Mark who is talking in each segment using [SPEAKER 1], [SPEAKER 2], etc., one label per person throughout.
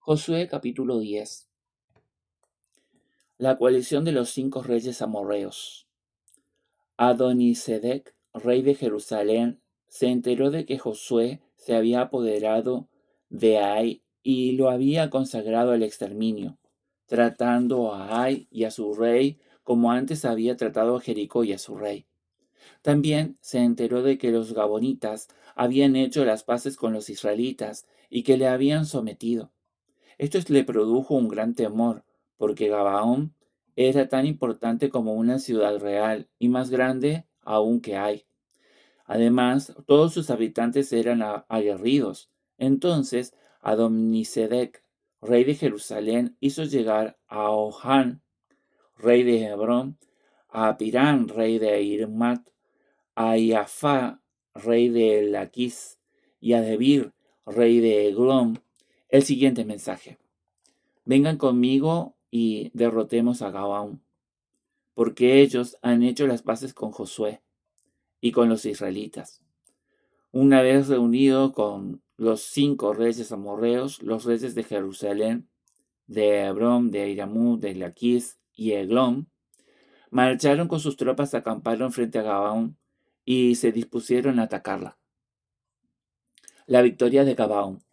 [SPEAKER 1] Josué capítulo 10. La coalición de los 5 reyes amorreos. Adonisedec, rey de Jerusalén, se enteró de que Josué se había apoderado de Ai y lo había consagrado al exterminio, tratando a Ai y a su rey como antes había tratado a Jericó y a su rey. También se enteró de que los gabonitas habían hecho las paces con los israelitas y que le habían sometido. Esto le produjo un gran temor, porque Gabaón era tan importante como una ciudad real y más grande aún que Ai. Además, todos sus habitantes eran aguerridos. Entonces, Adonisedec, rey de Jerusalén, hizo llegar a Ohán, rey de Hebrón, a Pirán, rey de Irmat, a Iafá, rey de Laquis, y a Debir, rey de Eglón, el siguiente mensaje: vengan conmigo y derrotemos a Gabaón, porque ellos han hecho las paces con Josué y con los israelitas. Una vez reunido con los 5 reyes amorreos, los reyes de Jerusalén, de Hebrón, de Iramú, de Laquis y Eglón, marcharon con sus tropas, acamparon frente a Gabaón y se dispusieron a atacarla. La victoria de Gabaón.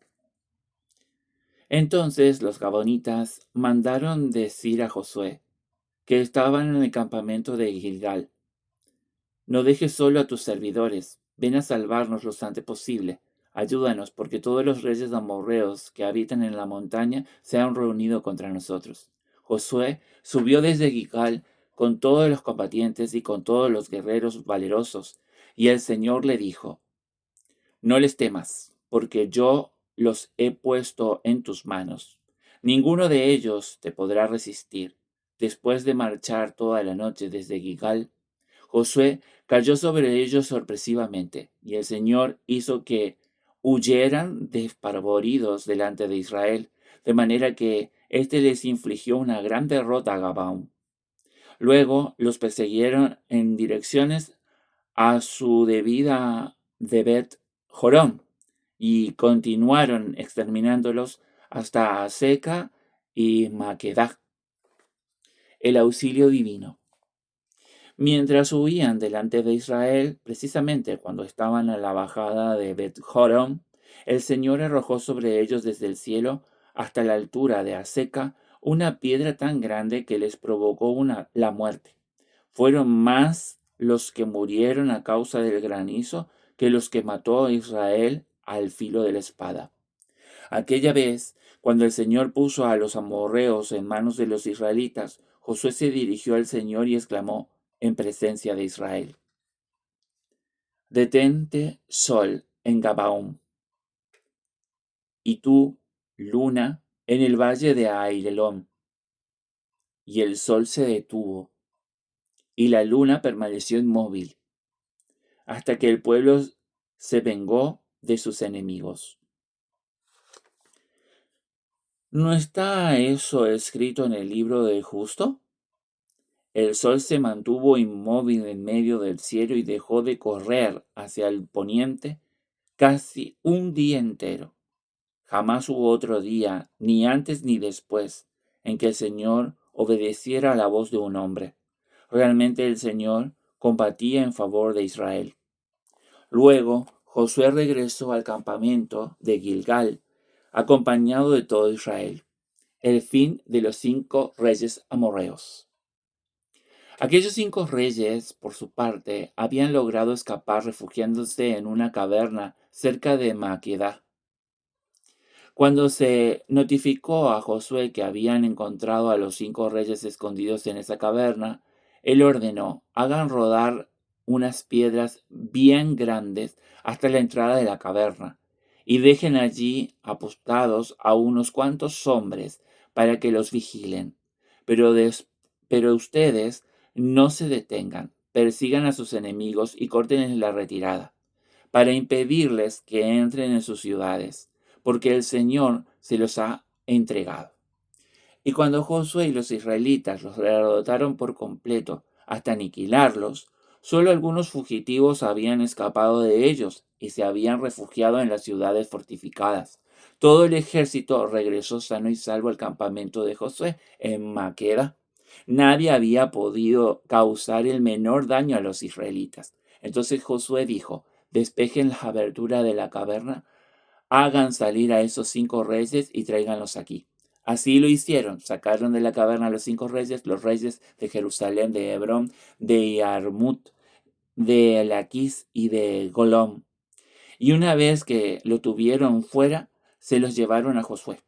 [SPEAKER 1] Entonces los gabonitas mandaron decir a Josué, que estaban en el campamento de Gilgal: no dejes solo a tus servidores, ven a salvarnos lo antes posible. Ayúdanos, porque todos los reyes amorreos que habitan en la montaña se han reunido contra nosotros. Josué subió desde Gilgal con todos los combatientes y con todos los guerreros valerosos, y el Señor le dijo: no les temas, porque yo los he puesto en tus manos. Ninguno de ellos te podrá resistir. Después de marchar toda la noche desde Gilgal, Josué cayó sobre ellos sorpresivamente, y el Señor hizo que huyeran despavoridos delante de Israel, de manera que éste les infligió una gran derrota a Gabaón. Luego los persiguieron en direcciones a su debida de Bet Jorón, y continuaron exterminándolos hasta Aseca y Maquedá. El auxilio divino. Mientras huían delante de Israel, precisamente cuando estaban a la bajada de Bet Jorón, el Señor arrojó sobre ellos desde el cielo hasta la altura de Aseca una piedra tan grande que les provocó la muerte. Fueron más los que murieron a causa del granizo que los que mató a Israel al filo de la espada. Aquella vez, cuando el Señor puso a los amorreos en manos de los israelitas, Josué se dirigió al Señor y exclamó en presencia de Israel: detente, sol, en Gabaón, y tú, luna, en el valle de Ailelón. Y el sol se detuvo, y la luna permaneció inmóvil, hasta que el pueblo se vengó de sus enemigos. ¿No está eso escrito en el libro del justo? El sol se mantuvo inmóvil en medio del cielo y dejó de correr hacia el poniente casi un día entero. Jamás hubo otro día, ni antes ni después, en que el Señor obedeciera a la voz de un hombre. Realmente el Señor combatía en favor de Israel. Luego Josué regresó al campamento de Gilgal, acompañado de todo Israel. El fin de los 5 reyes amorreos. Aquellos 5 reyes, por su parte, habían logrado escapar refugiándose en una caverna cerca de Maquedá. Cuando se notificó a Josué que habían encontrado a los 5 reyes escondidos en esa caverna, él ordenó: hagan rodar unas piedras bien grandes hasta la entrada de la caverna, y dejen allí apostados a unos cuantos hombres para que los vigilen. Pero, pero ustedes no se detengan, persigan a sus enemigos y córtenles la retirada, para impedirles que entren en sus ciudades, porque el Señor se los ha entregado. Y cuando Josué y los israelitas los derrotaron por completo hasta aniquilarlos, solo algunos fugitivos habían escapado de ellos y se habían refugiado en las ciudades fortificadas. Todo el ejército regresó sano y salvo al campamento de Josué en Maqueda. Nadie había podido causar el menor daño a los israelitas. Entonces Josué dijo: despejen las aberturas de la caverna, hagan salir a esos 5 reyes y tráiganlos aquí. Así lo hicieron. Sacaron de la caverna a los reyes de Jerusalén, de Hebrón, de Yarmut, de Laquis y de Golón. Y una vez que lo tuvieron fuera, se los llevaron a Josué.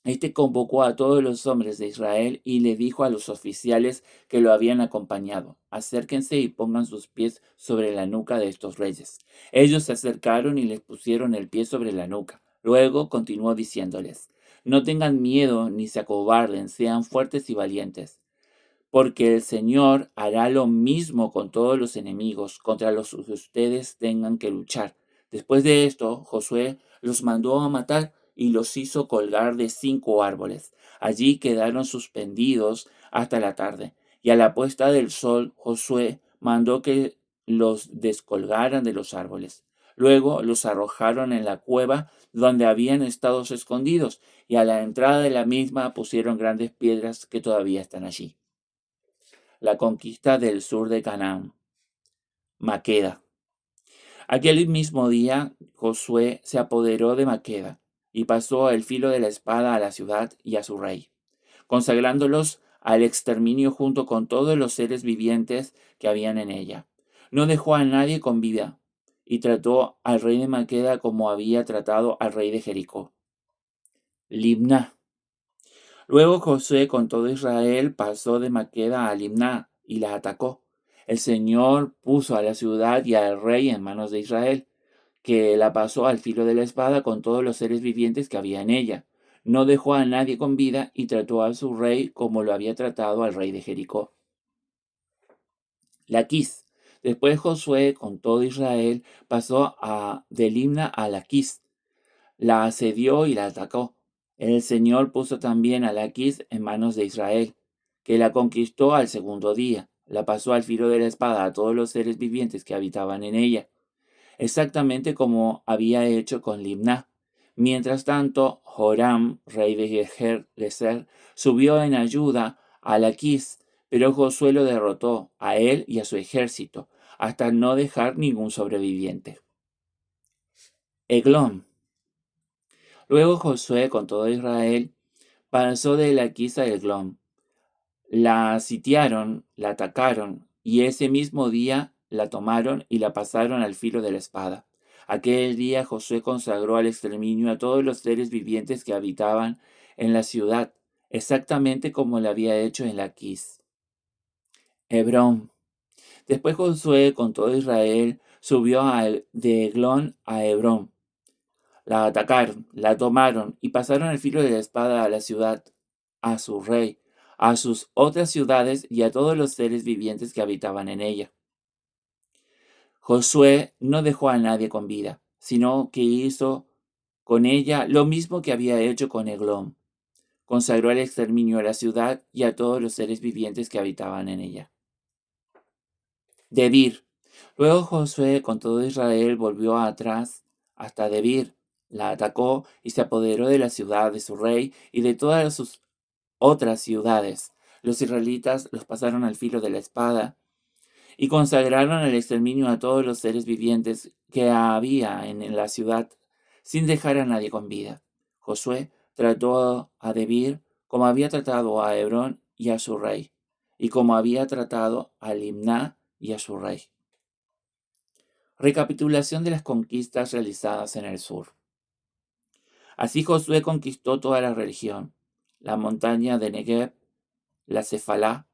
[SPEAKER 1] Este convocó a todos los hombres de Israel y le dijo a los oficiales que lo habían acompañado: acérquense y pongan sus pies sobre la nuca de estos reyes. Ellos se acercaron y les pusieron el pie sobre la nuca. Luego continuó diciéndoles: no tengan miedo ni se acobarden, sean fuertes y valientes, porque el Señor hará lo mismo con todos los enemigos contra los que ustedes tengan que luchar. Después de esto, Josué los mandó a matar y los hizo colgar de 5 árboles. Allí quedaron suspendidos hasta la tarde. Y a la puesta del sol, Josué mandó que los descolgaran de los árboles. Luego los arrojaron en la cueva donde habían estado escondidos, y a la entrada de la misma pusieron grandes piedras que todavía están allí. La conquista del sur de Canaán. Maqueda. Aquel mismo día Josué se apoderó de Maqueda y pasó el filo de la espada a la ciudad y a su rey, consagrándolos al exterminio junto con todos los seres vivientes que habían en ella. No dejó a nadie con vida y trató al rey de Maqueda como había tratado al rey de Jericó. Libná. Luego Josué con todo Israel pasó de Maqueda a Libná y la atacó. El Señor puso a la ciudad y al rey en manos de Israel, que la pasó al filo de la espada con todos los seres vivientes que había en ella. No dejó a nadie con vida y trató a su rey como lo había tratado al rey de Jericó. Laquis. Después Josué con todo Israel pasó de Libna a Laquis. La asedió y la atacó. El Señor puso también a Laquis en manos de Israel, que la conquistó al segundo día. La pasó al filo de la espada a todos los seres vivientes que habitaban en ella, exactamente como había hecho con Libná. Mientras tanto, Joram, rey de Gezer, subió en ayuda a Laquis, pero Josué lo derrotó, a él y a su ejército, hasta no dejar ningún sobreviviente. Eglón. Luego Josué con todo Israel pasó de Laquis a Eglón. La sitiaron, la atacaron, y ese mismo día la tomaron y la pasaron al filo de la espada. Aquel día Josué consagró al exterminio a todos los seres vivientes que habitaban en la ciudad, exactamente como lo había hecho en Laquis. Hebrón. Después Josué con todo Israel subió de Eglón a Hebrón. La atacaron, la tomaron y pasaron el filo de la espada a la ciudad, a su rey, a sus otras ciudades y a todos los seres vivientes que habitaban en ella. Josué no dejó a nadie con vida, sino que hizo con ella lo mismo que había hecho con Eglón. Consagró el exterminio a la ciudad y a todos los seres vivientes que habitaban en ella. Debir. Luego Josué con todo Israel volvió atrás hasta Debir, la atacó y se apoderó de la ciudad de su rey y de todas sus otras ciudades. Los israelitas los pasaron al filo de la espada y consagraron el exterminio a todos los seres vivientes que había en la ciudad, sin dejar a nadie con vida. Josué trató a Debir como había tratado a Hebrón y a su rey, y como había tratado a Limná y a su rey. Recapitulación de las conquistas realizadas en el sur. Así Josué conquistó toda la región, la montaña de Negev, la Cefalá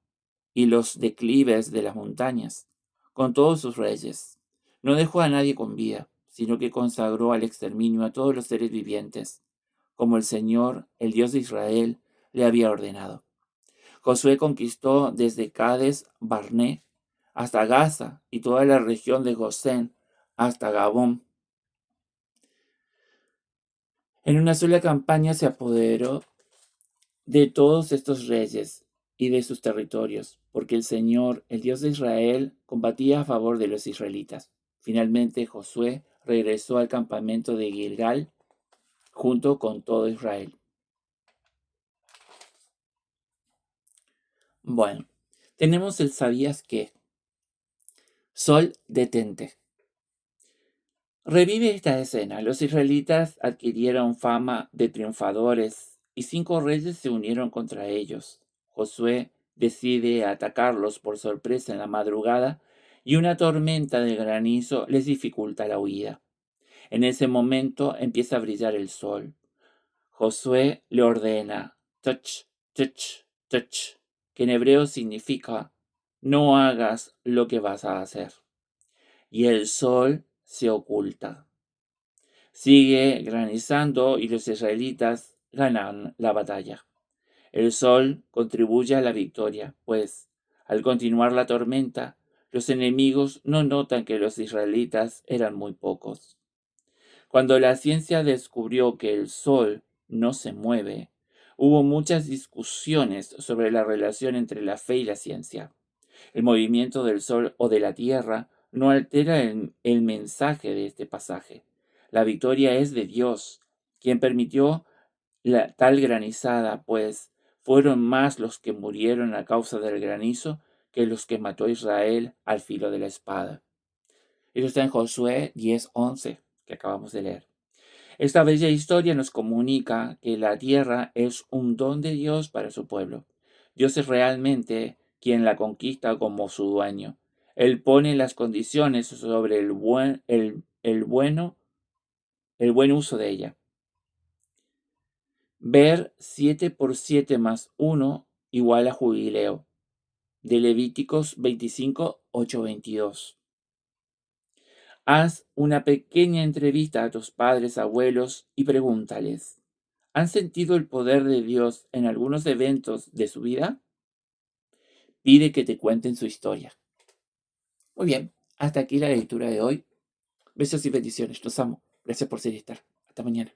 [SPEAKER 1] y los declives de las montañas, con todos sus reyes. No dejó a nadie con vida, sino que consagró al exterminio a todos los seres vivientes, como el Señor, el Dios de Israel, le había ordenado. Josué conquistó desde Cades Barné hasta Gaza y toda la región de Gosén hasta Gabón. En una sola campaña se apoderó de todos estos reyes y de sus territorios, porque el Señor, el Dios de Israel, combatía a favor de los israelitas. Finalmente Josué regresó al campamento de Gilgal junto con todo Israel. Bueno, tenemos el ¿sabías qué? Sol, detente. Revive esta escena. Los israelitas adquirieron fama de triunfadores y 5 reyes se unieron contra ellos. Josué decide atacarlos por sorpresa en la madrugada y una tormenta de granizo les dificulta la huida. En ese momento empieza a brillar el sol. Josué le ordena, touch, touch, touch, que en hebreo significa, no hagas lo que vas a hacer. Y el sol se oculta. Sigue granizando y los israelitas ganan la batalla. El sol contribuye a la victoria, pues, al continuar la tormenta, los enemigos no notan que los israelitas eran muy pocos. Cuando la ciencia descubrió que el sol no se mueve, hubo muchas discusiones sobre la relación entre la fe y la ciencia. El movimiento del sol o de la tierra no altera el mensaje de este pasaje. La victoria es de Dios, quien permitió tal granizada, pues fueron más los que murieron a causa del granizo que los que mató Israel al filo de la espada. Eso está en Josué 10:11, que acabamos de leer. Esta bella historia nos comunica que la tierra es un don de Dios para su pueblo. Dios es realmente quien la conquista como su dueño. Él pone las condiciones sobre el buen uso de ella. Ver 7 por 7 más 1 igual a jubileo. De Levíticos 25, 8, 22. Haz una pequeña entrevista a tus padres, abuelos y pregúntales, ¿han sentido el poder de Dios en algunos eventos de su vida? Pide que te cuenten su historia. Muy bien, hasta aquí la lectura de hoy. Besos y bendiciones. Los amo. Gracias por ser y estar. Hasta mañana.